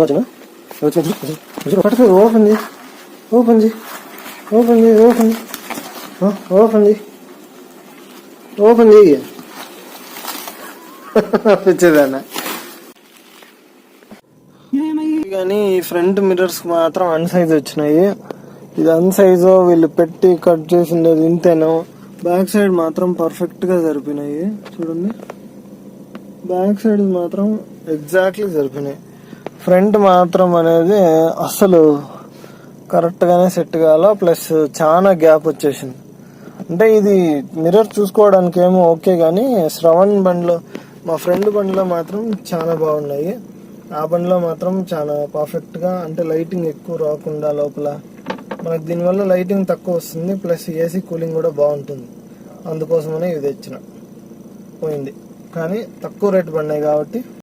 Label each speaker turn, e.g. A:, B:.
A: ఓకేనా ఓపెన్ చేయి ఓపెన్ చేయి ఓపెన్ చేయి ఓపెన్ ఓపెన్ చేయి ఓపెన్ చేయి పిచ్చేదానా. కానీ ఈ ఫ్రంట్ మిర్రర్స్ మాత్రం అన్సైజ్ వచ్చినాయి. ఇది అన్సైజో వీళ్ళు పెట్టి కట్ చేసిండేది ఇంతేనో. బ్యాక్ సైడ్ మాత్రం పర్ఫెక్ట్ గా సరిపోయినాయి. చూడండి బ్యాక్ సైడ్ మాత్రం ఎగ్జాక్ట్లీ సరిపోయినాయి. ఫ్రంట్ మాత్రం అనేది అసలు కరెక్ట్ గానే సెట్ కాల. ప్లస్ చాలా గ్యాప్ వచ్చేసింది. అంటే ఇది మిర్రర్ చూసుకోవడానికి ఏమో ఓకే గానీ శ్రవణ్ బండిలో మా ఫ్రెండ్ బండిలో మాత్రం చాలా బాగున్నాయి. ఆ బండిలో మాత్రం చాలా పర్ఫెక్ట్ గా, అంటే లైటింగ్ ఎక్కువ రాకుండా లోపల మనకు దీనివల్ల లైటింగ్ తక్కువ వస్తుంది. ప్లస్ ఏసీ కూలింగ్ కూడా బాగుంటుంది. అందుకోసమనే ఇది తెచ్చిన పోయింది. కానీ తక్కువ రేటు పడినాయి కాబట్టి